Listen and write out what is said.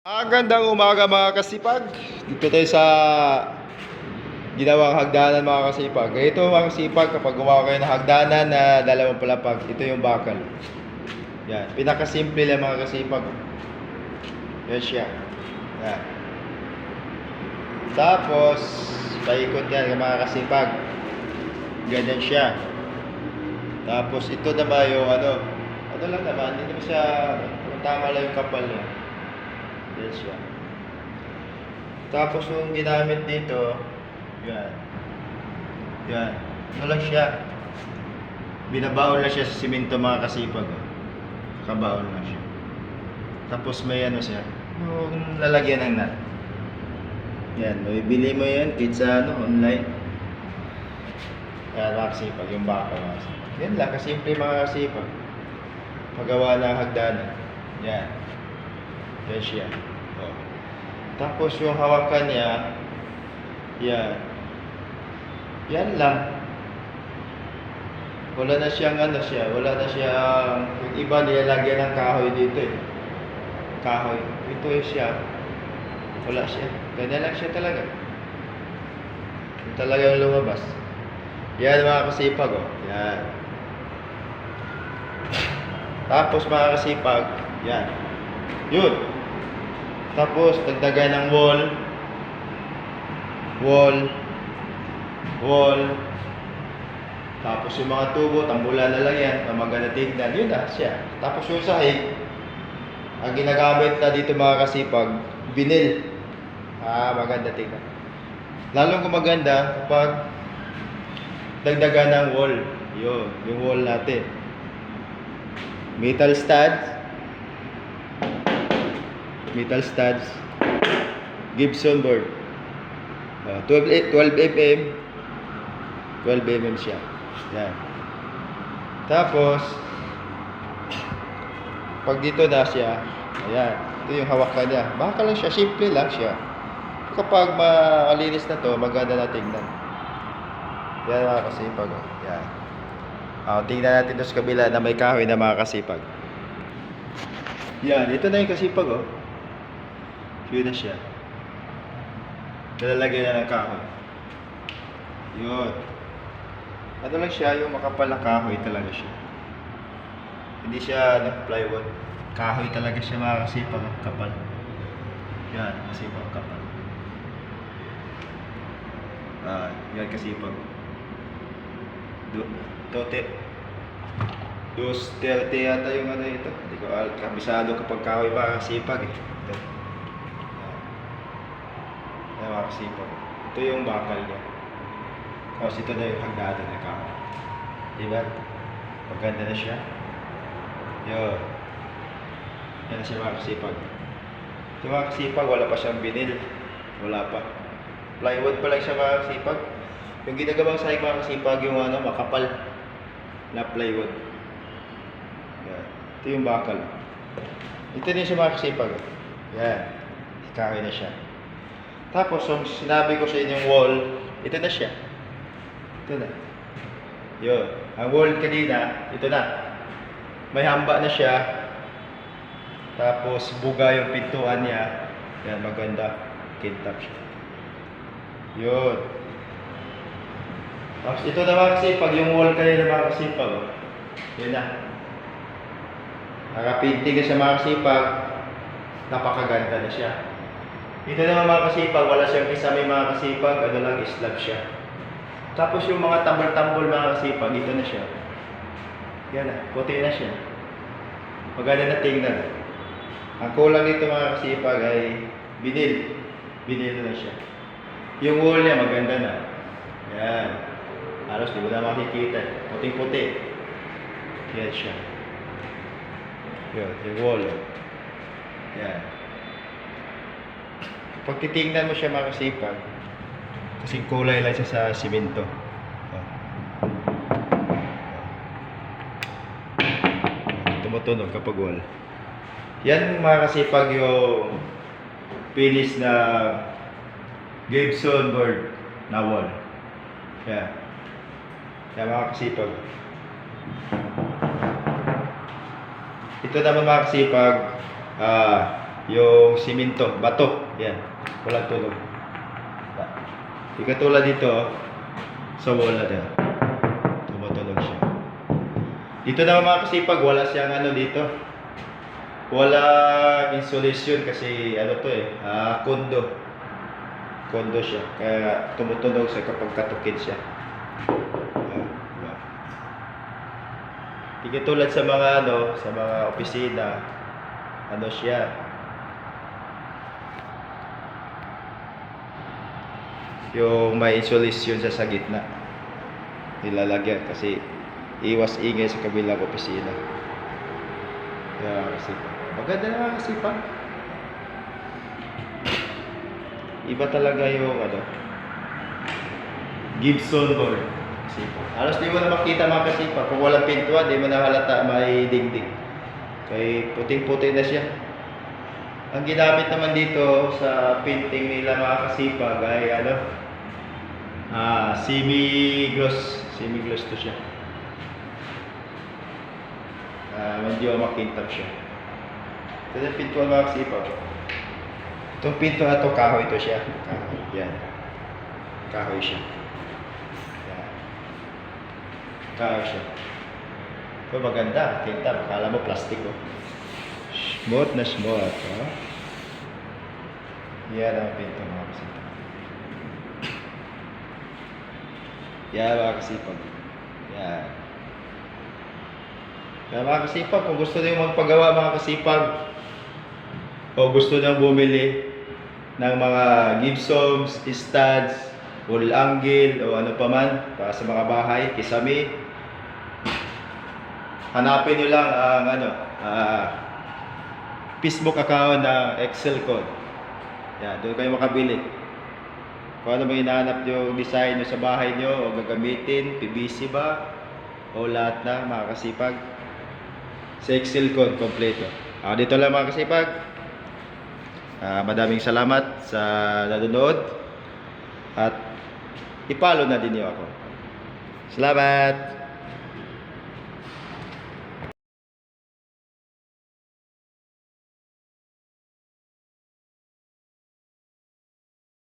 Magandang umaga mga kasipag. Dito tayo sa ginawang hagdanan mga kasipag. Ito mga kasipag, kapag gumawa kayo ng hagdanan na dalawang palapag, ito yung bakal. Yan, pinakasimple lang mga kasipag. Yan siya. Yan. Tapos, paikot yan mga kasipag. Ganyan siya. Tapos ito naman yung ano lang naman, hindi naman siya, tama lang yung kapal niya. Yan siya. Tapos yung ginamit dito, yan. Yan. Ano lang siya. Binabaon lang siya sa simento mga kasipag. Kabaon lang siya. Tapos may ano siya. Yung lalagyan ng nut. Yan. Bili mo yan kahit sa online. Yan mga kasipag. Yung baka mga kasipag. Yan lang. Kasimple mga kasipag. Paggawa ng hagdanan. Yan. Yan siya. Oh. Tapos yung hawakan niya, yan. Yan lang. Wala na siyang ano siya, wala na siyang, yung iba nilalagyan ng kahoy dito eh. Kahoy. Ito eh siya. Wala siya. Ganyan lang siya talaga. Yung talagang lumabas. Yan mga kasipag oh. Yan. Tapos mga kasipag, yan. Yun. Tapos, dagdagan ng wall. Tapos yung mga tubo, tambulan na lang yan, na maganda tignan. Yun na siya. Tapos yung sahig, ang ginagamit na dito mga kasipag, vinyl. Maganda tignan. Lalong gumaganda kapag dagdagan ng wall. Yun, yung wall natin. Metal studs, Gibson board, 12 mm siya. Yan. Tapos pag dito na siya, ayan, ito yung hawakan niya. Baka lang siya, simple lang siya. Kapag malinis na to, maganda na tingnan. Yan mga kasipag. Yan. Tingnan natin doon sa kabila na may kahoy na mga kasipag. Yan, ito na yung kasipag oh. Yun na siya. Nalalagay na ng kahoy. Yun. Ano lang siya, yung makapal na kahoy talaga siya. Hindi siya plywood. Kahoy talaga siya mga kasipag, kapal. Yan, kasipag kapal. Yan kasipag. Dos 30 yata yung ano ito. Hindi ko kabisado kapag kahoy ba kasipag eh. Ito. Yan mga kasipag. Ito yung bakal niya. Tapos ito na yung hagdanan na kahoy. Diba? Maganda na siya. Yun. Yan na siya mga kasipag. Ito mga kasipag, wala pa siyang vinyl. Wala pa. Plywood pa lang siya mga kasipag. Yung ginagawang sahig mga kasipag, yung ano, makapal na plywood. Yan. Ito yung bakal. Ito din siya mga kasipag. Yan. Kahoy na siya. Tapos, yung sinabi ko sa inyong wall, ito na siya. Ito na. Yun. Ang wall kanina, ito na. May hamba na siya. Tapos, buga yung pintuan niya. Yan, maganda. Kintap siya. Yun. Tapos, ito na mga kasipag. Yung wall kanina mga kasipag. Yun na. Nakapinti ka siya mga kasipag. Napakaganda na siya. Ito naman mga kasipag, wala siyang kisame mga kasipag, ano lang, slab siya. Tapos yung mga tambol-tambol mga kasipag, ito na siya. Yan na, puti na siya. Maganda na tingnan. Ang kulang nito mga kasipag ay vinyl. Vinyl na siya. Yung wall niya maganda na. Yan. Halos di mo na makikita. Puting-puti. Yan siya. Yan, yung wall. Yan. Pag titingnan mo siya mga kasipag, kasi kulay lang siya sa simento. Tumutunog kapag wall. Yan mga kasipag yung finish na Gibson board na wall. Yan. Yan mga kasipag. Ito naman mga kasipag, yung siminto, bato. Yan. Walang tulog. Di katulad dito, sa wall na din. Tumutulog siya. Dito naman mga kasipag, wala siyang ano dito. Wala insulation kasi ano to kondo. Kondo siya. Kaya tumutunog siya kapag katukid siya. Diba? Di katulad sa mga ano, sa mga opisina, ano siya. Yung may insulation siya sa gitna. Nilalagyan kasi iwas ingay sa kabilang opisina. Kaya kasi maganda na kasi pa. Iba talaga yung ano, Gibson board. Kasi halos di mo na makita mga kasipa. Kung walang pintuan, di mo na halata may dingding. Kaya puting-puti na siya. Ang ginamit naman dito sa painting nila mga kasipag ay ano, semi-gloss. Semi-gloss to siya. Medyo makintab siya. Ito na pintuan mga kasipag. Itong pinto na ito, kahoy ito siya. Kahoy. Yan. Kahoy siya. Yan. Kahoy siya. Ito maganda. Kintab. Akala mo plastic oh. Smooth na smooth. Oh. Yan ang pinto mga kasipag. Yan mga kasipag. Yan. Kaya mga kasipag, kung gusto nyo magpagawa mga kasipag, o gusto nyo bumili ng mga Gibsons, studs, wall angle, o ano pa man, para sa mga bahay, kisame, hanapin nyo lang ang ano, Facebook account na Excel code. Yan, doon kayo makabili. Kung ano ba hinahanap yung design nyo sa bahay nyo, o gagamitin, PVC ba, o lahat na mga kasipag. Sa Excel code, kompleto. Dito lang mga kasipag. Madaming salamat sa nanonood. At i-follow na din niyo ako. Salamat!